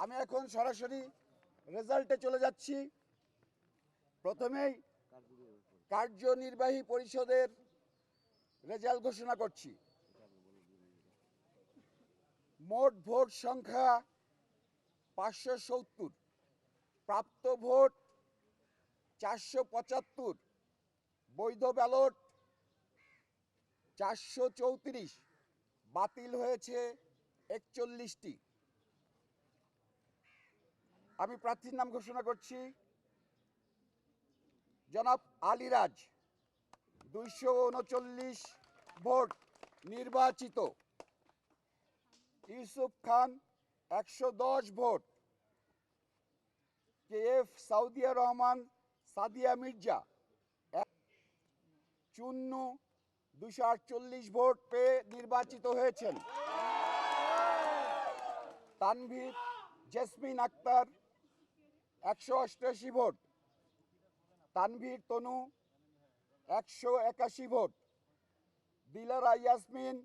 আমি এখন সরাসরি রেজাল্টে চলে যাচ্ছি। প্রথমেই কার্যনির্বাহী পরিষদের রেজাল্ট ঘোষণা করছি। মোট ভোট সংখ্যা 570, প্রাপ্ত ভোট 475, বৈধ ব্যালট 434, বাতিল হয়েছে 41টি। আমি প্রার্থীর নাম ঘোষণা করছি। জনাব আলীরাজ 239 ভোট নির্বাচিত। ইউসুফ খান 110 ভোট। KF সাউদিয়া রহমান সাদিয়া মির্জা চুন্নু 248 ভোট পেয়ে নির্বাচিত হয়েছেন। তানভীর জেসমিন আক্তার 188 ভোট। তানভীর তনু 181 ভোট। দিলারা ইয়াসমিন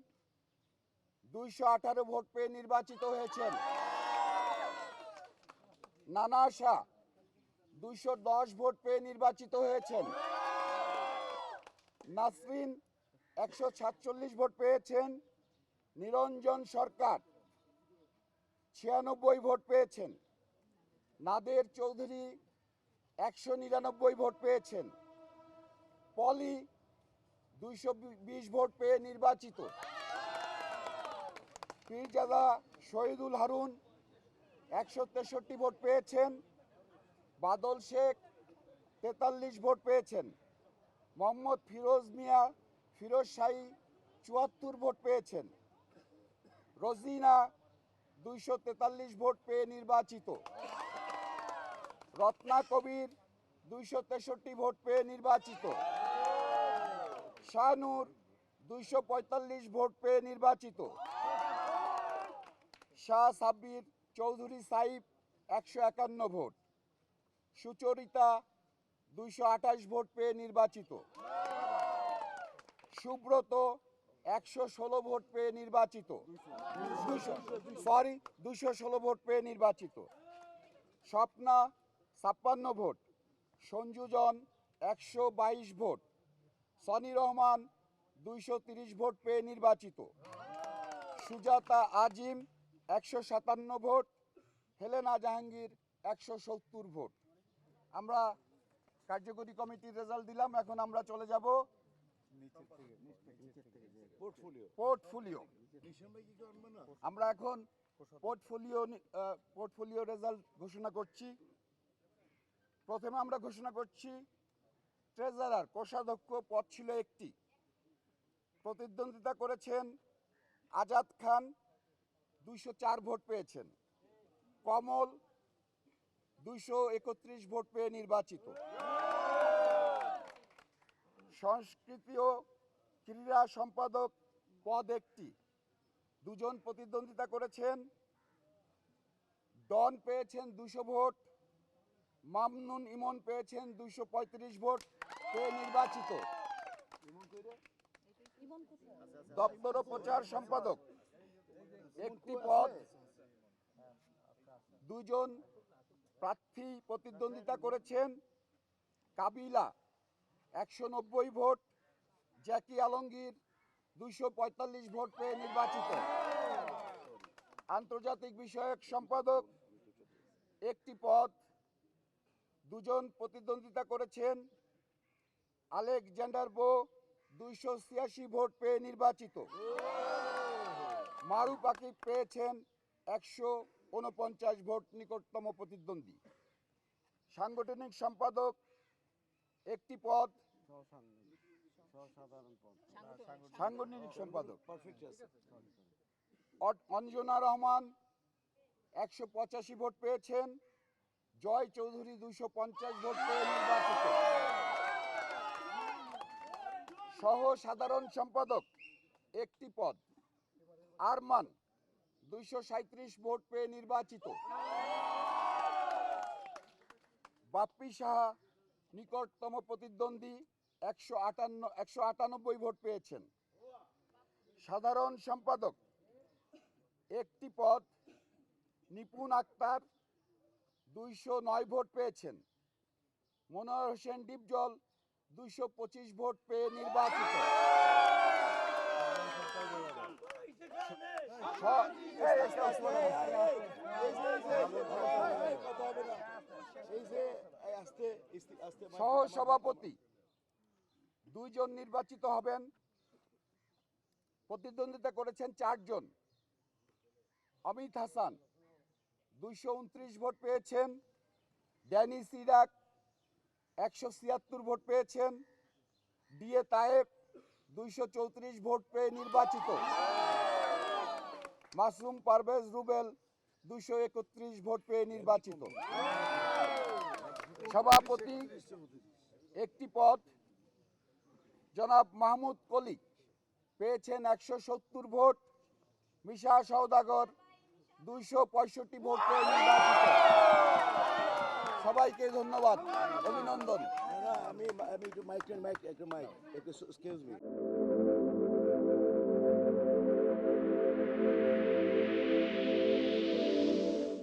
218 ভোট পেয়ে নির্বাচিত হয়েছেন। নানা শাহ 210 ভোট পেয়ে নির্বাচিত হয়েছেন। নাসরিন 147 ভোট পেয়েছেন। নিরঞ্জন সরকার 96 ভোট পেয়েছেন। নাদের চৌধুরী 199 ভোট পেয়েছেন। পলি 220 ভোট পেয়ে নির্বাচিত। পীরজাদা শহীদুল হারুন 163 ভোট পেয়েছেন। বাদল শেখ 43 ভোট পেয়েছেন। মোহাম্মদ ফিরোজ মিয়া ফিরোজ শাহী 74 ভোট পেয়েছেন। রোজিনা 243 ভোট পেয়ে নির্বাচিত। রত্না কবির 263 ভোট পেয়ে নির্বাচিত। শাহনূর 245 ভোট পেয়ে নির্বাচিত। শাহ সাব্বির চৌধুরী সাইফ 151 ভোট। সুচরিতা 228 ভোট পেয়ে নির্বাচিত। সুব্রত 116 ভোট পেয়ে নির্বাচিত। 216 ভোট পেয়ে নির্বাচিত। স্বপ্না 56 ভোট। সঞ্জুজন 122 ভোট। সনি রহমান 230 ভোট পেয়ে নির্বাচিত। সুজাতা আজিম 157 ভোট। হেলেনা জাহাঙ্গীর 170 ভোট। আমরা কার্যকরী কমিটির রেজাল্ট দিলাম। এখন আমরা চলে যাব পোর্টফোলিও। আমরা এখন পোর্টফোলিও রেজাল্ট ঘোষণা করছি। প্রথমে আমরা ঘোষণা করছি ট্রেজারার কোষাধ্যক্ষ পদ ছিল একটি। প্রতিদ্বন্দ্বিতা করেছেন আজাদ খান 204 ভোট পেয়েছেন। কমল 231 ভোট পেয়ে নির্বাচিত। সংস্কৃতি ও ক্রীড়া সম্পাদক পদ একটি। দুজন প্রতিদ্বন্দ্বিতা করেছেন। ডন পেয়েছেন 200 ভোট। মামনুন ইমন পেয়েছেন 235 ভোট পেয়ে নির্বাচিত। দপ্তর ও প্রচার সম্পাদক একটি পদ। দুজন প্রার্থী প্রতিদ্বন্দ্বিতা করেছেন। কাবিলা 190 ভোট। জ্যাকি আলমগীর 245 ভোট পেয়ে নির্বাচিত। আন্তর্জাতিক বিষয়ক সম্পাদক একটি পদ। দুজন প্রতিদ্বন্দ্বিতা করেছেন। আলেকজান্ডার বো 286 ভোট পেয়ে নির্বাচিত। মারুফ আকিব পেয়েছেন 149 ভোট, নিকটতম প্রতিদ্বন্দ্বী। সাংগঠনিক সম্পাদক একটি পদ। সাংগঠনিক সম্পাদক অঞ্জনা রহমান 185 ভোট পেয়েছেন। জয় চৌধুরী 250 ভোট পেয়ে নির্বাচিত। সহ সাধারণ সম্পাদক একটি পদ। আরমান 237 ভোট পেয়ে নির্বাচিত। বাপ্পি সাহা নিকটতম প্রতিদ্বন্দ্বী 198 ভোট পেয়েছেন। সাধারণ সম্পাদক একটি পদ। নিপুণ আক্তার 209 ভোট পেয়েছেন। মনোয়ার হোসেন ডিপজল 225 ভোট পেয়ে নির্বাচিত। সহ সভাপতি 2 জন নির্বাচিত হবেন। প্রতিদ্বন্দ্বিতা করেছেন 4 জন। অমিত হাসান 229 ভোট পেয়েছেন। ড্যানিস ইরাক 176 ভোট পেয়েছেন। ডিএ তায়েব 234 ভোট পেয়ে নির্বাচিত। মাসুম পারভেজ রুবেল 231 ভোট পেয়ে নির্বাচিত। সভাপতি একটি পদ জনাব মাহমুদ কলি পেয়েছেন 170 ভোট। মিশা সওদাগর 265 ভোট পেয়ে নির্বাচিত। সবাইকে ধন্যবাদ, অভিনন্দন। আমি একটু মাইক, এক্সকিউজ মি।